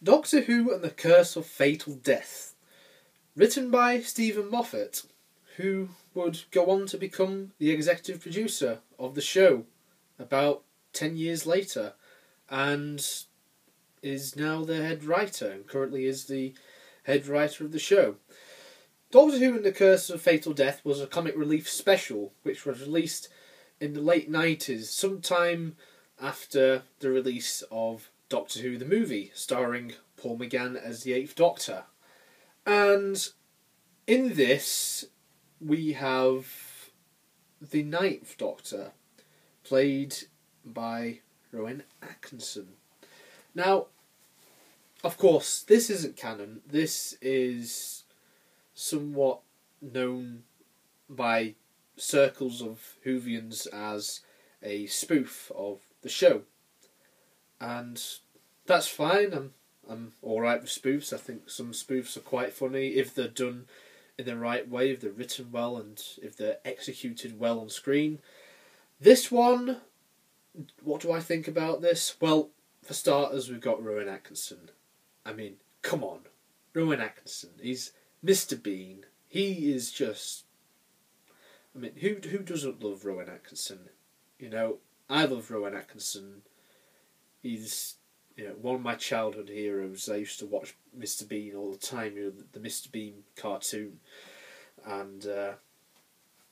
Doctor Who and the Curse of Fatal Death. Written by Stephen Moffat, who would go on to become the executive producer of the show about 10 years later, and is now the head writer, and currently is the head writer of the show. Doctor Who and the Curse of Fatal Death was a comic relief special, which was released in the late 90s, sometime after the release of Doctor Who the movie, starring Paul McGann as the 8th Doctor. And in this, we have the 9th Doctor, played by Rowan Atkinson. Now, of course, this isn't canon. This is somewhat known by circles of Whovians as a spoof of the show. And that's fine. I'm alright with spoofs. I think some spoofs are quite funny if they're done in the right way, if they're written well and if they're executed well on screen. This one, what do I think about this? Well, for starters, we've got Rowan Atkinson. I mean, come on. Rowan Atkinson. He's Mr. Bean. He is just... I mean, who doesn't love Rowan Atkinson? You know, I love Rowan Atkinson. He's, one of my childhood heroes. I used to watch Mr. Bean all the time, the Mr. Bean cartoon. And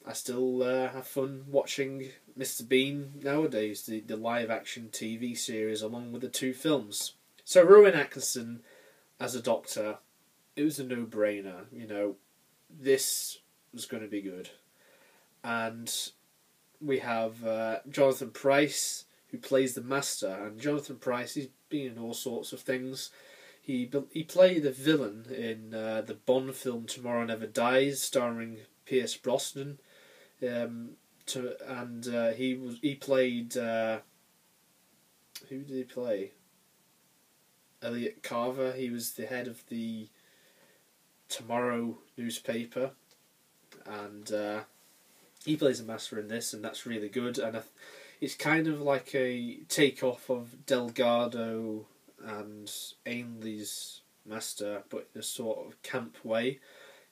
I still have fun watching Mr. Bean nowadays, the live-action TV series, along with the 2 films. So Rowan Atkinson as a Doctor, it was a no-brainer. This was going to be good. And we have Jonathan Pryce, who plays the Master. And Jonathan Pryce, he's been in all sorts of things. He played the villain in the Bond film Tomorrow Never Dies, starring Pierce Brosnan. He played... who did he play? Elliot Carver. He was the head of the Tomorrow newspaper. And he plays the Master in this, and that's really good. And it's kind of like a take-off of Delgado and Ainley's Master, but in a sort of camp way.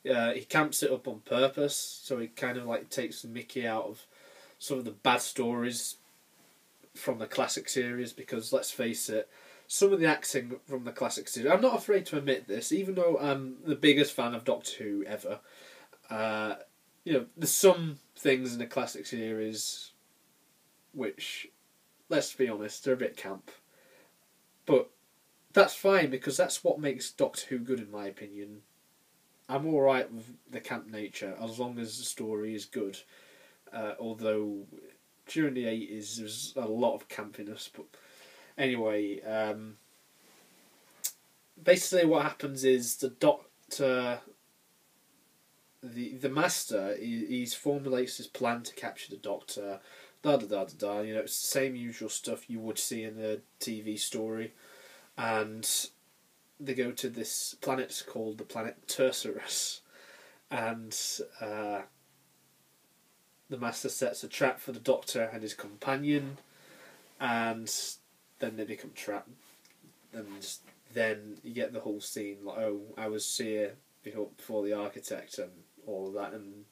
He camps it up on purpose, so he kind of like takes the mickey out of some of the bad stories from the classic series, because let's face it, some of the acting from the classic series, I'm not afraid to admit this, even though I'm the biggest fan of Doctor Who ever, there's some things in the classic series which, let's be honest, they're a bit camp. But that's fine, because that's what makes Doctor Who good, in my opinion. I'm alright with the camp nature, as long as the story is good. Although, during the 80s, there's a lot of campiness. But anyway, basically what happens is the Doctor... The Master, he formulates his plan to capture the Doctor, it's the same usual stuff you would see in a TV story, and they go to this planet called the planet Tercerus, and the Master sets a trap for the Doctor and his companion, and then they become trapped, and then you get the whole scene, like, oh, I was here before the architect, and all of that, and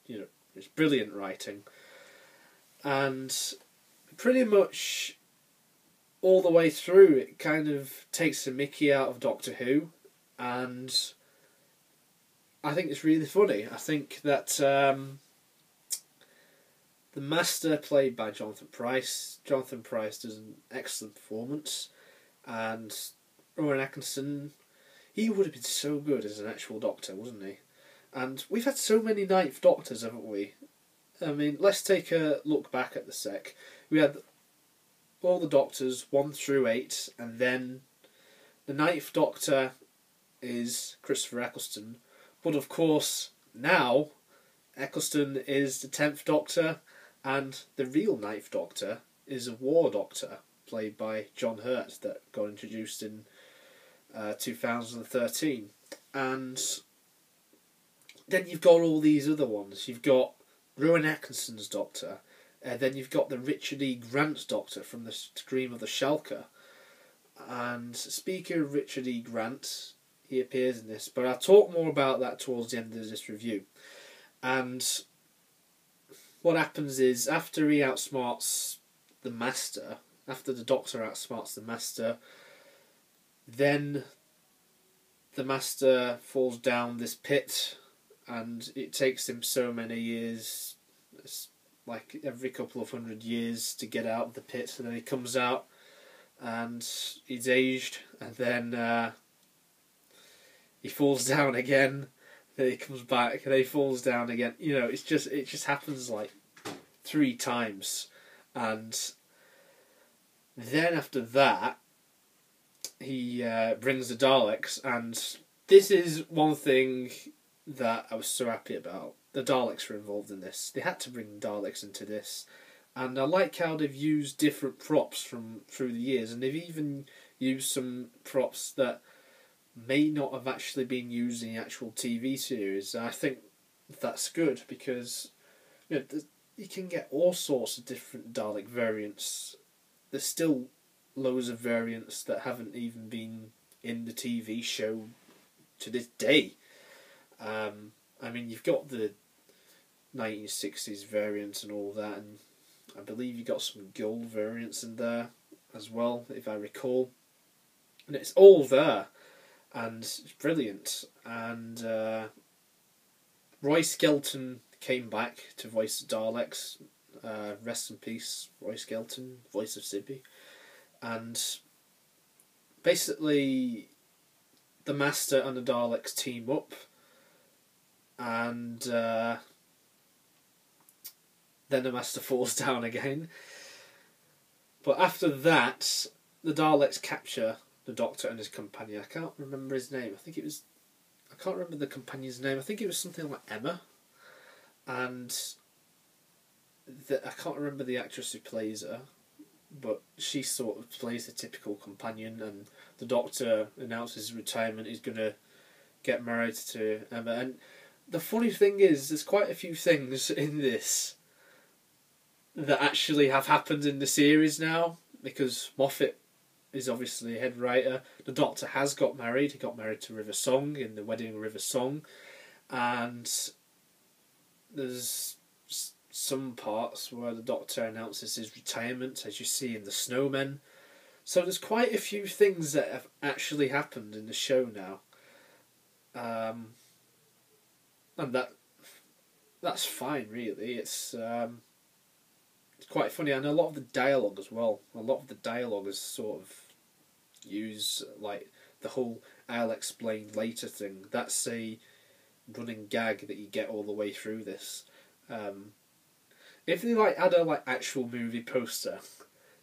it's brilliant writing. And pretty much all the way through, it kind of takes the mickey out of Doctor Who, and I think it's really funny. I think that the Master, played by Jonathan Pryce does an excellent performance, and Rowan Atkinson, he would have been so good as an actual Doctor, wasn't he? And we've had so many 9th Doctors, haven't we? I mean, let's take a look back at the sec. We had all the Doctors, 1 through 8, and then the 9th Doctor is Christopher Eccleston. But of course, now, Eccleston is the 10th Doctor, and the real 9th Doctor is a War Doctor, played by John Hurt, that got introduced in 2013. And then you've got all these other ones. You've got Rowan Atkinson's Doctor, then you've got the Richard E. Grant's Doctor from the Scream of the Shalka, And speaking of Richard E. Grant, he appears in this, but I'll talk more about that towards the end of this review. And what happens is, after he outsmarts the Master, after the Doctor outsmarts the Master, then the Master falls down this pit, and it takes him so many years, it's like every couple of 100 years, to get out of the pit, and then he comes out, and he's aged, and then he falls down again, then he comes back, and then he falls down again. You know, it just happens like 3 times, and then after that, he brings the Daleks, and this is one thing that I was so happy about. The Daleks were involved in this. They had to bring Daleks into this. And I like how they've used different props from through the years, and they've even used some props that may not have actually been used in the actual TV series. And I think that's good, because you can get all sorts of different Dalek variants. There's still loads of variants that haven't even been in the TV show to this day. I mean, you've got the 1960s variants and all that, and I believe you got some gold variants in there as well, if I recall. And it's all there, and it's brilliant. And Roy Skelton came back to voice the Daleks. Rest in peace, Roy Skelton, voice of Sibby. And basically, the Master and the Daleks team up, and then the Master falls down again. But after that, the Daleks capture the Doctor and his companion. I can't remember his name. I can't remember the companion's name. I think it was something like Emma. And I can't remember the actress who plays her, but she sort of plays the typical companion, and the Doctor announces his retirement. He's going to get married to Emma. And the funny thing is, there's quite a few things in this that actually have happened in the series now, because Moffat is obviously a head writer. The Doctor has got married. He got married to River Song in the Wedding of River Song, and there's some parts where the Doctor announces his retirement, as you see in The Snowmen. So there's quite a few things that have actually happened in the show now, and that's fine, really. It's quite funny, and a lot of the dialogue as well. A lot of the dialogue is sort of use like the whole "I'll explain later" thing. That's a running gag that you get all the way through this. If they had a actual movie poster,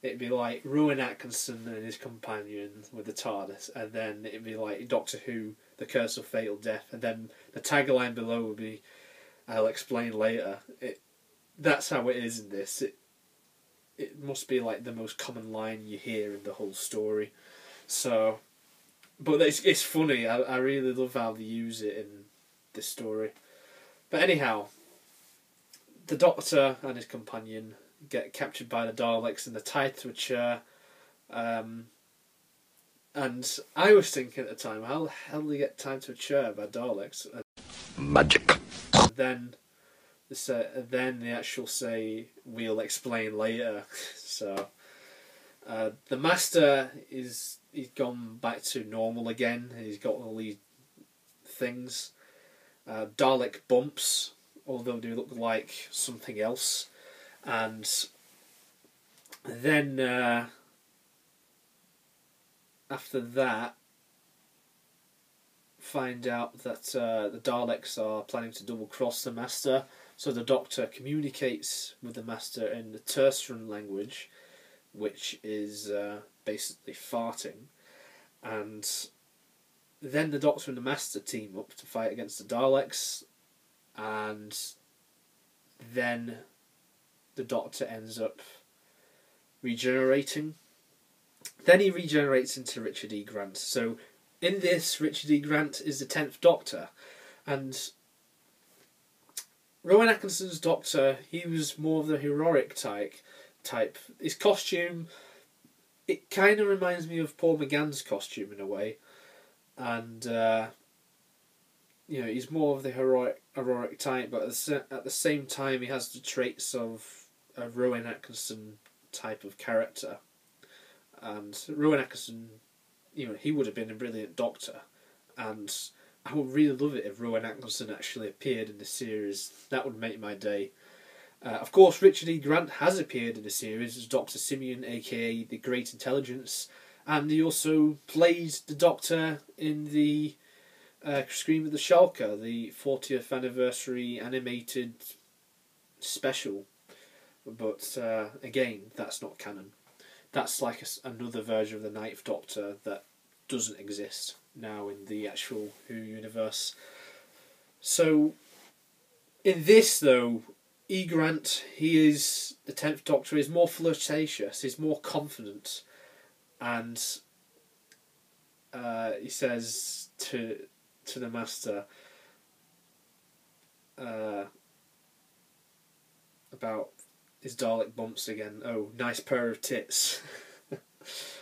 it'd be like Rowan Atkinson and his companion with the TARDIS, and then it'd be like Doctor Who, The Curse of Fatal Death, and then the tagline below would be "I'll explain later." That's how it is in this. It must be like the most common line you hear in the whole story. So, but it's funny. I really love how they use it in this story. But anyhow, the Doctor and his companion get captured by the Daleks and they're tied to a chair. And I was thinking at the time, how the hell do they get tied to a chair by Daleks? Magic. And then they actually say, "We'll explain later." So the Master he's gone back to normal again. He's got all these things. Dalek bumps, although they look like something else. And then after that, find out that the Daleks are planning to double cross the Master. So the Doctor communicates with the Master in the Tertian language, which is basically farting. And then the Doctor and the Master team up to fight against the Daleks, and then the Doctor ends up regenerating. Then he regenerates into Richard E. Grant. So in this, Richard E. Grant is the 10th Doctor, and Rowan Atkinson's Doctor, he was more of the heroic type. His costume it kind of reminds me of Paul McGann's costume in a way, and he's more of the heroic type, but at the same time he has the traits of a Rowan Atkinson type of character. And Rowan Atkinson, he would have been a brilliant Doctor, and I would really love it if Rowan Atkinson actually appeared in the series. That would make my day. Of course, Richard E. Grant has appeared in the series as Dr. Simeon, aka the Great Intelligence, and he also played the Doctor in the Scream of the Shulker, the 40th anniversary animated special. But again, that's not canon. That's like another version of the Ninth Doctor that doesn't exist now in the actual Who universe. So, in this though, E. Grant, he is the 10th Doctor, is more flirtatious, he's more confident, and he says to the Master about his Dalek bumps again. Oh, nice pair of tits.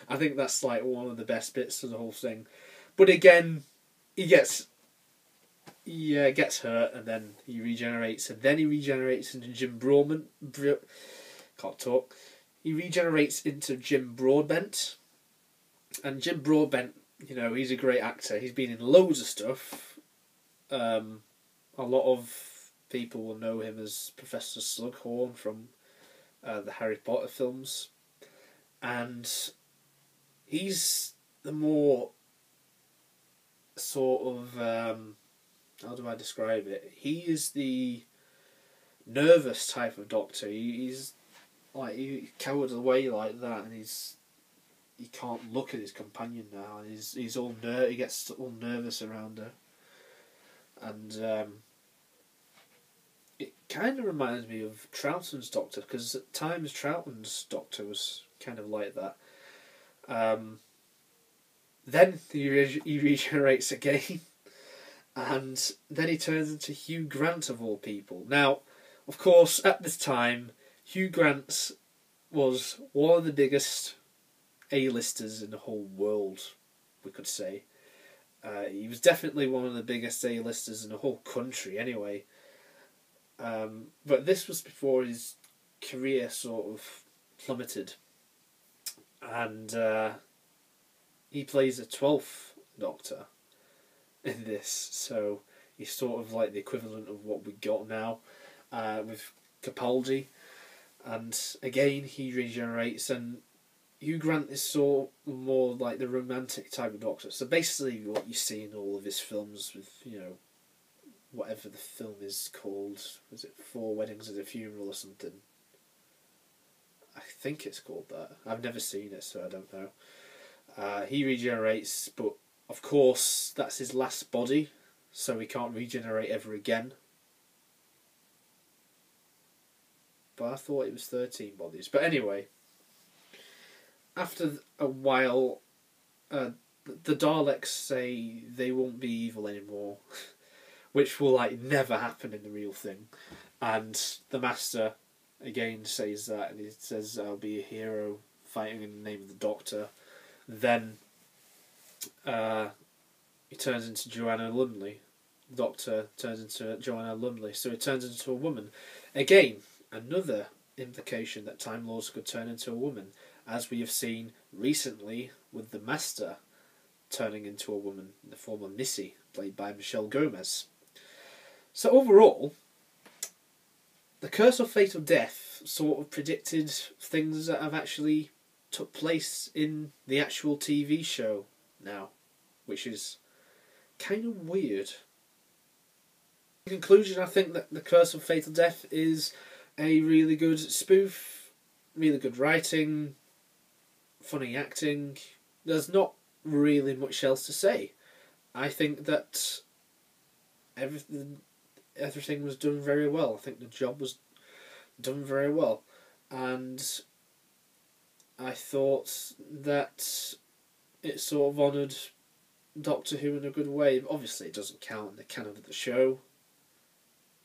I think that's like one of the best bits of the whole thing. But again, he gets hurt, and then he regenerates, and then he regenerates into Jim Broadbent. Can't talk. He regenerates into Jim Broadbent, and Jim Broadbent, he's a great actor. He's been in loads of stuff. A lot of people will know him as Professor Slughorn from the Harry Potter films, and he's the more sort of how do I describe it? He is the nervous type of Doctor. He's like he cowered away like that, and he can't look at his companion now. He's all he gets all nervous around her, and it kind of reminds me of Troughton's Doctor, because at times Troughton's Doctor was kind of like that. Then he regenerates again, and then he turns into Hugh Grant of all people. Now, of course, at this time, Hugh Grant was one of the biggest A-listers in the whole world, we could say. He was definitely one of the biggest A-listers in the whole country, anyway. But this was before his career sort of plummeted, and he plays the 12th Doctor in this, so he's sort of like the equivalent of what we got now with Capaldi, and again he regenerates, and Hugh Grant is sort of more like the romantic type of Doctor. So basically what you see in all of his films with, whatever the film is called, was it 4 Weddings and a Funeral or something? I think it's called that. I've never seen it, so I don't know. He regenerates, but of course that's his last body, so he can't regenerate ever again. But I thought it was 13 bodies. But anyway, after a while, the Daleks say they won't be evil anymore, which will never happen in the real thing. And the Master again says that, and he says, "I'll be a hero fighting in the name of the Doctor." Then he turns into Joanna Lumley. The Doctor turns into Joanna Lumley, so he turns into a woman. Again, another implication that Time Lords could turn into a woman, as we have seen recently with the Master turning into a woman in the form of Missy, played by Michelle Gomez. So overall, the Curse of Fatal Death sort of predicted things that have actually took place in the actual TV show now, which is kind of weird. In conclusion, I think that the Curse of Fatal Death is a really good spoof, really good writing, funny acting. There's not really much else to say. I think that everything was done very well. I think the job was done very well, and I thought that it sort of honoured Doctor Who in a good way. Obviously it doesn't count in the canon of the show,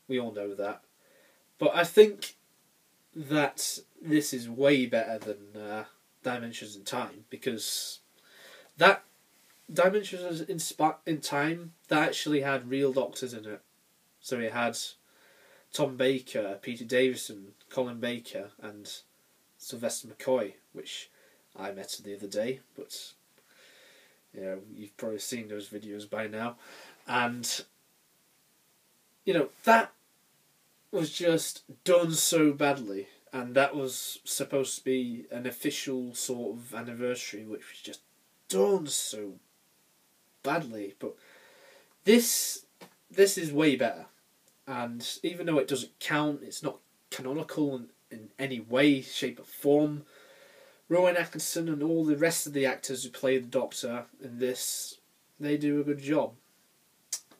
we all know that, but I think that this is way better than Dimensions in Time, because that Dimensions in Time, that actually had real doctors in it. So it had Tom Baker, Peter Davison, Colin Baker, and Sylvester McCoy, which I met the other day, but you know, you've probably seen those videos by now. And you know, that was just done so badly, and that was supposed to be an official sort of anniversary, which was just done so badly. But this is way better, and even though it doesn't count, it's not canonical in any way, shape or form. Rowan Atkinson and all the rest of the actors who play the Doctor in this, they do a good job.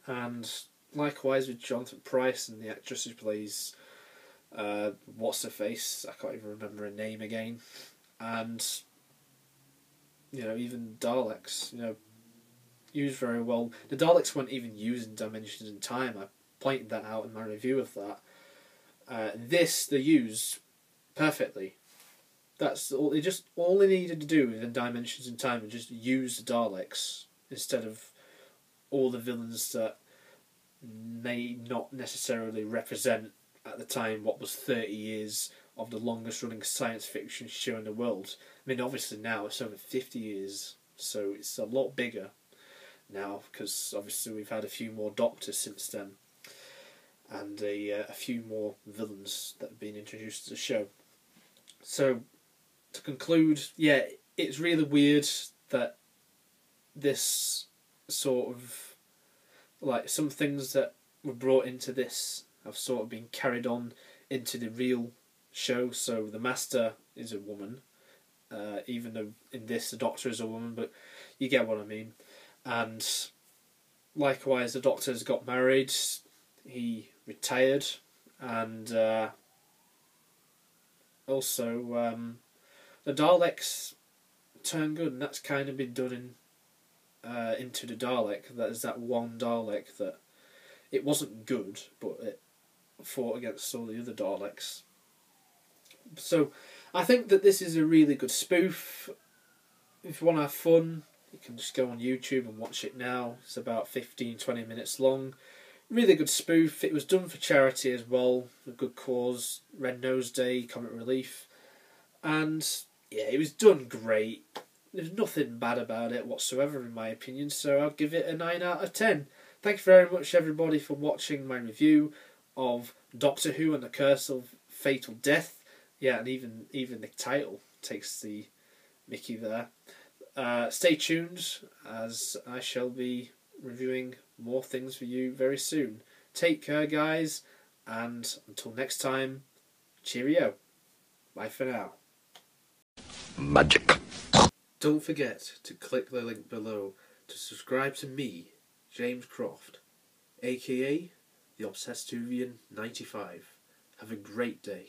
And likewise with Jonathan Pryce and the actress who plays what's her face, I can't even remember her name again. And you know, even Daleks, you know, used very well. The Daleks weren't even used in Dimensions in Time. I pointed that out in my review of that. This they use perfectly. That's all. All they needed to do in Dimensions in Time was just use the Daleks instead of all the villains that may not necessarily represent at the time what was 30 years of the longest running science fiction show in the world. I mean, obviously now it's over 50 years, so it's a lot bigger now, because obviously we've had a few more Doctors since then, and a few more villains that have been introduced to the show. So, to conclude, yeah, it's really weird that this sort of, like, some things that were brought into this have sort of been carried on into the real show. So the Master is a woman, even though in this the Doctor is a woman, but you get what I mean. And likewise, the Doctor's got married, he retired, and also the Daleks turn good, and that's kind of been done in Into the Dalek. That is that one Dalek that it wasn't good, but it fought against all the other Daleks. So I think that this is a really good spoof. If you want to have fun, you can just go on YouTube and watch it now. It's about 15-20 minutes long. Really good spoof. It was done for charity as well, a good cause, Red Nose Day, Comic Relief. And yeah, it was done great. There's nothing bad about it whatsoever in my opinion, so I'll give it a 9 out of 10. Thank you very much everybody for watching my review of Doctor Who and the Curse of Fatal Death. Yeah, and even the title takes the mickey there. Stay tuned, as I shall be reviewing more things for you very soon. Take care guys, and until next time, cheerio. Bye for now. Magic. Don't forget to click the link below to subscribe to me, James Croft, aka the Obsessivian 95. Have a great day.